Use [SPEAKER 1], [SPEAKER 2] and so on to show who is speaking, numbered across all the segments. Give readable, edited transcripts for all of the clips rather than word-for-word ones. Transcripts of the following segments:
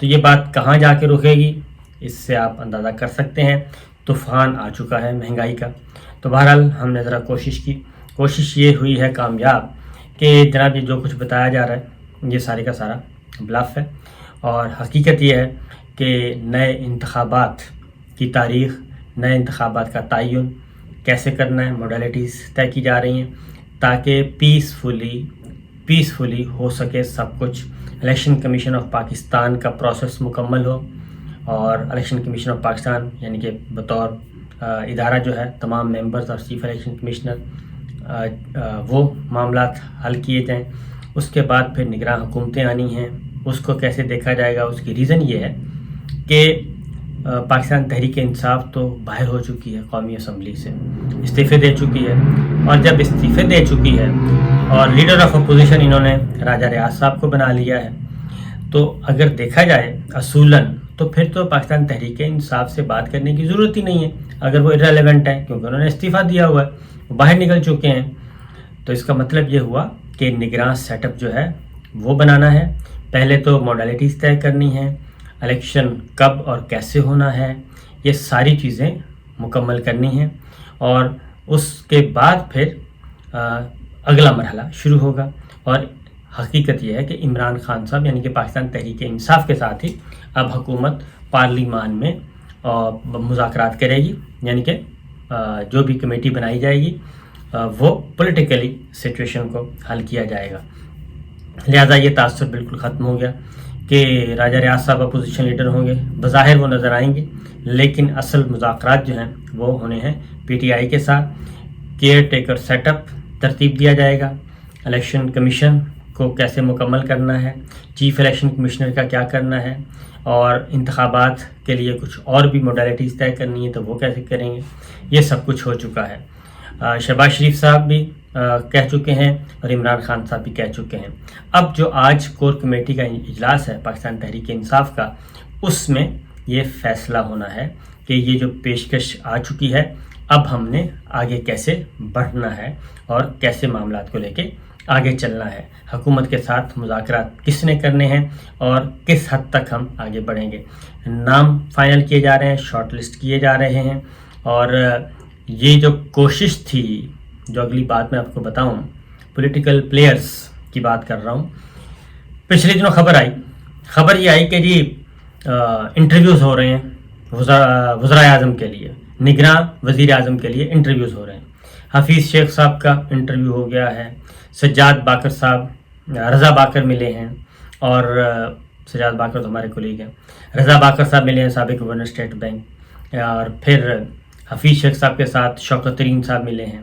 [SPEAKER 1] تو یہ بات کہاں جا کے رکے گی اس سے آپ اندازہ کر سکتے ہیں. طوفان آ چکا ہے مہنگائی کا. تو بہرحال ہم نے ذرا کوشش یہ ہوئی ہے کامیاب کہ جناب یہ جو کچھ بتایا جا رہا ہے یہ سارے کا سارا بلف ہے، اور حقیقت یہ ہے کہ نئے انتخابات کی تاریخ، نئے انتخابات کا تعین کیسے کرنا ہے، موڈیلٹیز طے کی جا رہی ہیں تاکہ پیسفلی ہو سکے سب کچھ. الیکشن کمیشن آف پاکستان کا پروسیس مکمل ہو، اور الیکشن کمیشن آف پاکستان یعنی کہ بطور ادارہ جو ہے تمام ممبرز اور چیف الیکشن کمشنر وہ معاملات حل کیے جائیں. اس کے بعد پھر نگراں حکومتیں آنی ہیں. اس کو کیسے دیکھا جائے گا، اس کی ریزن یہ ہے کہ پاکستان تحریک انصاف تو باہر ہو چکی ہے قومی اسمبلی سے، استعفے دے چکی ہے، اور جب استعفے دے چکی ہے اور لیڈر آف اپوزیشن انہوں نے راجہ ریاض صاحب کو بنا لیا ہے، تو اگر دیکھا جائے اصولاً تو پھر تو پاکستان تحریک انصاف سے بات کرنے کی ضرورت ہی نہیں ہے اگر وہ ارریلیونٹ ہیں، کیونکہ انہوں نے استعفیٰ دیا ہوا ہے، وہ باہر نکل چکے ہیں. تو اس کا مطلب یہ ہوا کہ نگراں سیٹ اپ جو ہے وہ بنانا ہے. پہلے تو موڈیلٹیز طے کرنی ہے، الیکشن کب اور کیسے ہونا ہے، یہ ساری چیزیں مکمل کرنی ہیں، اور اس کے بعد پھر اگلا مرحلہ شروع ہوگا. اور حقیقت یہ ہے کہ عمران خان صاحب یعنی کہ پاکستان تحریک انصاف کے ساتھ ہی اب حکومت پارلیمان میں مذاکرات کرے گی، یعنی کہ جو بھی کمیٹی بنائی جائے گی وہ پولیٹیکلی سچویشن کو حل کیا جائے گا. لہٰذا یہ تاثر بالکل ختم ہو گیا کہ راجہ ریاض صاحب اپوزیشن لیڈر ہوں گے، بظاہر وہ نظر آئیں گے، لیکن اصل مذاکرات جو ہیں وہ ہونے ہیں پی ٹی آئی کے ساتھ. کیئر ٹیکر سیٹ اپ ترتیب دیا جائے گا، الیکشن کمیشن کو کیسے مکمل کرنا ہے، چیف الیکشن کمشنر کا کیا کرنا ہے، اور انتخابات کے لیے کچھ اور بھی موڈیلٹیز طے کرنی ہے تو وہ کیسے کریں گے. یہ سب کچھ ہو چکا ہے. شہباز شریف صاحب بھی کہہ چکے ہیں اور عمران خان صاحب بھی کہہ چکے ہیں. اب جو آج کور کمیٹی کا اجلاس ہے پاکستان تحریک انصاف کا، اس میں یہ فیصلہ ہونا ہے کہ یہ جو پیشکش آ چکی ہے اب ہم نے آگے کیسے بڑھنا ہے اور کیسے معاملات کو لے کے آگے چلنا ہے، حکومت کے ساتھ مذاکرات کس نے کرنے ہیں اور کس حد تک ہم آگے بڑھیں گے. نام فائنل کیے جا رہے ہیں، شارٹ لسٹ کیے جا رہے ہیں، اور یہ جو کوشش تھی، جو اگلی بات میں آپ کو بتاؤں، پولیٹیکل پلیئرز کی بات کر رہا ہوں. پچھلے دنوں خبر یہ آئی کہ جی انٹرویوز ہو رہے ہیں وزرائے اعظم کے لیے، نگراں وزیر اعظم کے لیے انٹرویوز ہو رہے ہیں. حفیظ شیخ صاحب کا انٹرویو ہو گیا ہے، سجاد باقر صاحب، رضا باقر ملے ہیں، اور سجاد باقر تو ہمارے کولیگ ہیں، رضا باقر صاحب ملے ہیں سابق گورنر اسٹیٹ بینک، اور پھر حفیظ شیخ صاحب کے ساتھ شوکت ترین صاحب ملے ہیں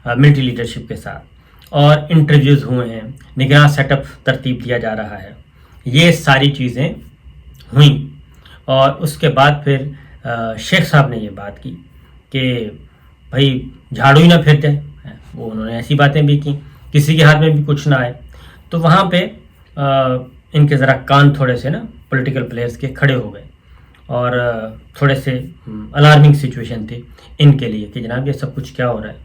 [SPEAKER 1] ملٹری لیڈرشپ کے ساتھ، اور انٹرویوز ہوئے ہیں، نگراں سیٹ اپ ترتیب دیا جا رہا ہے. یہ ساری چیزیں ہوئیں، اور اس کے بعد پھر شیخ صاحب نے یہ بات کی کہ بھائی جھاڑو ہی نہ پھر جائے. وہ انہوں نے ایسی باتیں بھی کی، کسی کے ہاتھ میں بھی کچھ نہ آئے. تو وہاں پہ ان کے ذرا کان تھوڑے سے نا پولیٹیکل پلیئرز کے کھڑے ہو گئے، اور تھوڑے سے الارمنگ سچویشن تھی ان کے لیے کہ جناب یہ سب کچھ کیا ہو رہا ہے،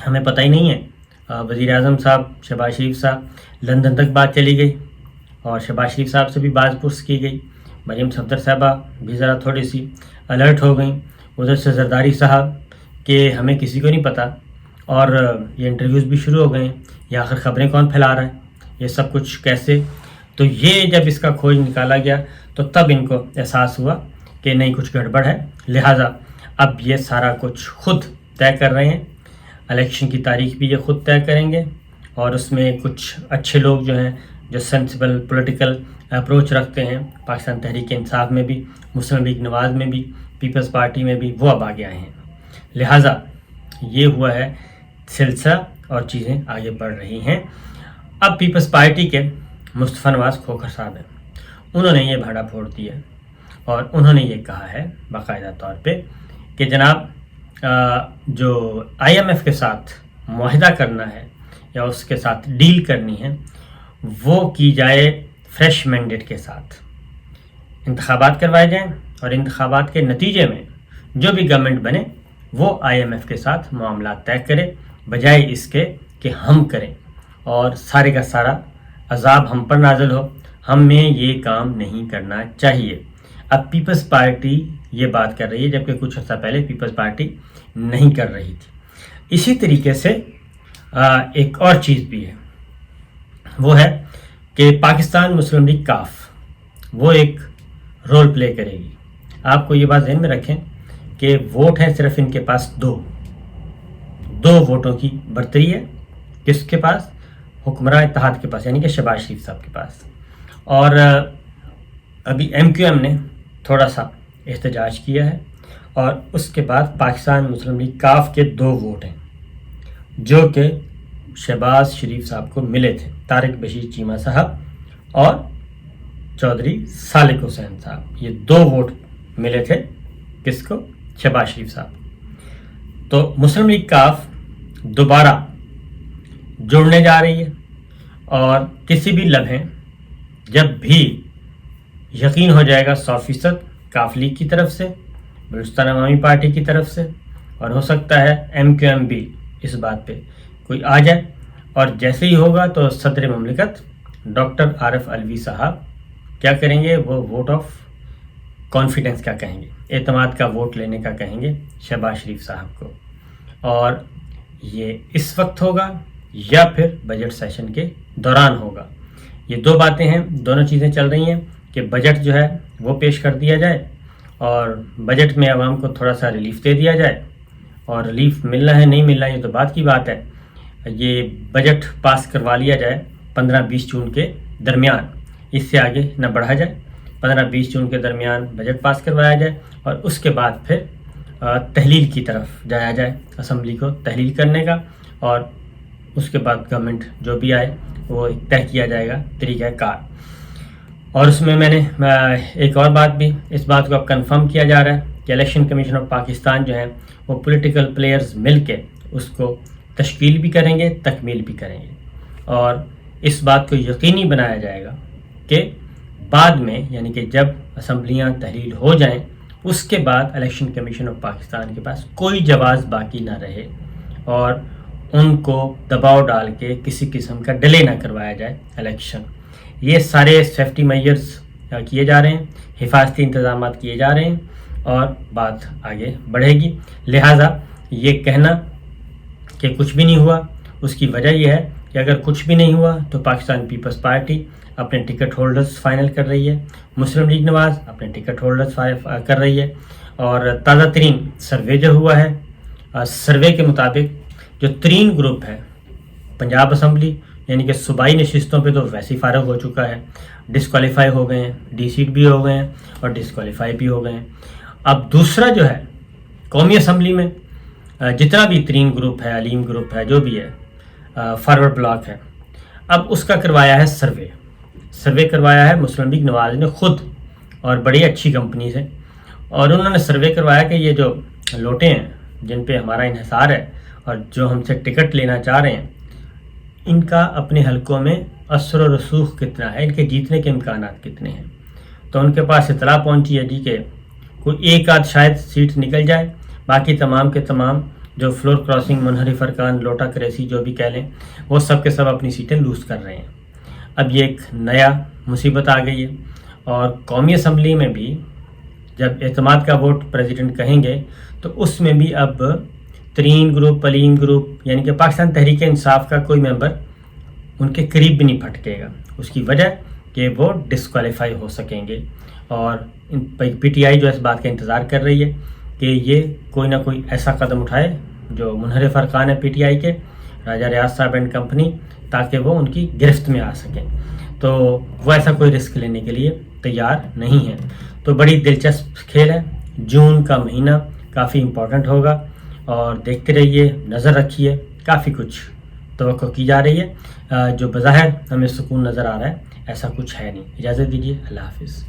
[SPEAKER 1] ہمیں پتہ ہی نہیں ہے. وزیر اعظم صاحب شہباز شریف صاحب لندن تک بات چلی گئی، اور شہباز شریف صاحب سے بھی بات پرس کی گئی. مریم صفدر صاحبہ بھی ذرا تھوڑی سی الرٹ ہو گئیں. ادھر سے زرداری صاحب کہ ہمیں کسی کو نہیں پتہ، اور یہ انٹرویوز بھی شروع ہو گئے. یہ آخر خبریں کون پھیلا رہا ہے، یہ سب کچھ کیسے. تو یہ جب اس کا کھوج نکالا گیا تو تب ان کو احساس ہوا کہ نہیں کچھ گڑبڑ ہے. لہٰذا اب یہ سارا کچھ خود طے کر رہے ہیں. الیکشن کی تاریخ بھی یہ خود طے کریں گے، اور اس میں کچھ اچھے لوگ جو ہیں جو سینسیبل پولیٹیکل اپروچ رکھتے ہیں پاکستان تحریک انصاف میں بھی، مسلم لیگ نواز میں بھی، پیپلز پارٹی میں بھی، وہ اب آگے آئے ہیں. لہٰذا یہ ہوا ہے سلسلہ، اور چیزیں آگے بڑھ رہی ہیں. اب پیپلز پارٹی کے مصطفیٰ نواز کھوکھر صاحب ہیں، انہوں نے یہ بھاڑا پھوڑ دیا، اور انہوں نے یہ کہا ہے باقاعدہ طور پہ کہ جناب جو آئی ایم ایف کے ساتھ معاہدہ کرنا ہے یا اس کے ساتھ ڈیل کرنی ہے وہ کی جائے فریش مینڈیٹ کے ساتھ. انتخابات کروائے جائیں، اور انتخابات کے نتیجے میں جو بھی گورنمنٹ بنے وہ آئی ایم ایف کے ساتھ معاملات طے کرے، بجائے اس کے کہ ہم کریں اور سارے کا سارا عذاب ہم پر نازل ہو، ہمیں یہ کام نہیں کرنا چاہیے. اب پیپلز پارٹی یہ بات کر رہی ہے، جبکہ کچھ عرصہ پہلے پیپلز پارٹی نہیں کر رہی تھی. اسی طریقے سے ایک اور چیز بھی ہے، وہ ہے کہ پاکستان مسلم لیگ کاف وہ ایک رول پلے کرے گی. آپ کو یہ بات ذہن میں رکھیں کہ ووٹ ہیں صرف ان کے پاس دو ووٹوں کی برتری ہے. کس کے پاس؟ حکمراں اتحاد کے پاس، یعنی کہ شہباز شریف صاحب کے پاس. اور ابھی MQM نے تھوڑا سا احتجاج کیا ہے، اور اس کے بعد پاکستان مسلم لیگ کاف کے 2 ووٹ ہیں جو کہ شہباز شریف صاحب کو ملے تھے، طارق بشیر چیمہ صاحب اور چودھری سالک حسین صاحب. یہ 2 ووٹ ملے تھے کس کو؟ شہباز شریف صاحب. تو مسلم لیگ کاف دوبارہ جڑنے جا رہی ہے، اور کسی بھی لمحے جب بھی یقین ہو جائے گا 100% کاف لیگ کی طرف سے، بلوچستان عوامی پارٹی کی طرف سے، اور ہو سکتا ہے MQM بھی اس بات پہ کوئی آ جائے. اور جیسے ہی ہوگا تو صدر مملکت ڈاکٹر عارف علوی صاحب کیا کریں گے؟ وہ ووٹ آف کانفیڈنس کا کہیں گے، اعتماد کا ووٹ لینے کا کہیں گے شہباز شریف صاحب کو. اور یہ اس وقت ہوگا یا پھر بجٹ سیشن کے دوران ہوگا. یہ 2 باتیں ہیں، دونوں چیزیں چل رہی ہیں کہ بجٹ جو ہے وہ پیش کر دیا جائے، اور بجٹ میں عوام کو تھوڑا سا ریلیف دے دیا جائے. اور ریلیف ملنا ہے نہیں ملنا یہ تو بات کی بات ہے. یہ بجٹ پاس کروا لیا جائے 15-20 جون کے درمیان، اس سے آگے نہ بڑھا جائے. 15-20 جون کے درمیان بجٹ پاس کروایا جائے، اور اس کے بعد پھر تحلیل کی طرف جایا جائے، اسمبلی کو تحلیل کرنے کا. اور اس کے بعد گورنمنٹ جو بھی آئے وہ طے کیا جائے گا طریقہ کار. اور اس میں میں نے ایک اور بات بھی، اس بات کو اب کنفرم کیا جا رہا ہے کہ الیکشن کمیشن آف پاکستان جو ہے وہ پولیٹیکل پلیئرز مل کے اس کو تشکیل بھی کریں گے، تکمیل بھی کریں گے. اور اس بات کو یقینی بنایا جائے گا کہ بعد میں، یعنی کہ جب اسمبلیاں تحلیل ہو جائیں، اس کے بعد الیکشن کمیشن آف پاکستان کے پاس کوئی جواز باقی نہ رہے، اور ان کو دباؤ ڈال کے کسی قسم کا ڈیلے نہ کروایا جائے الیکشن. یہ سارے سیفٹی میجرز کیے جا رہے ہیں، حفاظتی انتظامات کیے جا رہے ہیں، اور بات آگے بڑھے گی. لہٰذا یہ کہنا کہ کچھ بھی نہیں ہوا، اس کی وجہ یہ ہے کہ اگر کچھ بھی نہیں ہوا تو پاکستان پیپلز پارٹی اپنے ٹکٹ ہولڈرز فائنل کر رہی ہے، مسلم لیگ نواز اپنے ٹکٹ ہولڈرز کر رہی ہے. اور تازہ ترین سروے جو ہوا ہے، سروے کے مطابق جو 3 گروپ ہے، پنجاب اسمبلی یعنی کہ صوبائی نشستوں پہ تو ویسے ہی فارغ ہو چکا ہے، ڈسکوالیفائی ہو گئے ہیں، ڈی سیٹ بھی ہو گئے ہیں اور ڈسکوالیفائی بھی ہو گئے ہیں. اب دوسرا جو ہے قومی اسمبلی میں جتنا بھی 3 گروپ ہے، علیم گروپ ہے، جو بھی ہے، فارورڈ بلاک ہے، اب اس کا کروایا ہے سروے کروایا ہے مسلم لیگ نواز نے خود، اور بڑی اچھی کمپنی سے. اور انہوں نے سروے کروایا کہ یہ جو لوٹے ہیں جن پہ ہمارا انحصار ہے اور جو ہم سے ٹکٹ لینا چاہ رہے ہیں، ان کا اپنے حلقوں میں اثر و رسوخ کتنا ہے، ان کے جیتنے کے امکانات کتنے ہیں. تو ان کے پاس اطلاع پہنچی ہے جی کہ کوئی ایک آدھ شاید سیٹ نکل جائے، باقی تمام کے تمام جو فلور کراسنگ، منحرف ارکان، لوٹا کریسی جو بھی کہہ لیں، وہ سب کے سب اپنی سیٹیں لوز کر رہے ہیں. اب یہ ایک نیا مصیبت آ گئی ہے. اور قومی اسمبلی میں بھی جب اعتماد کا ووٹ پریزیڈنٹ کہیں گے تو اس میں بھی اب 3 گروپ، علیم گروپ یعنی کہ پاکستان تحریک انصاف کا کوئی ممبر ان کے قریب بھی نہیں پھٹکے گا. اس کی وجہ کہ وہ ڈسکوالیفائی ہو سکیں گے. اور PTI جو اس بات کا انتظار کر رہی ہے کہ یہ کوئی نہ کوئی ایسا قدم اٹھائے جو منحرف ارکان ہے PTI کے، راجہ ریاض صاحب اینڈ کمپنی، تاکہ وہ ان کی گرفت میں آ سکیں. تو وہ ایسا کوئی رسک لینے کے لیے تیار نہیں ہے. تو بڑی دلچسپ کھیل ہے. جون کا مہینہ کافی امپورٹنٹ ہوگا، اور دیکھتے رہیے، نظر رکھیے. کافی کچھ توقع کی جا رہی ہے، جو بظاہر ہمیں سکون نظر آ رہا ہے ایسا کچھ ہے نہیں. اجازت دیجیے، اللہ حافظ.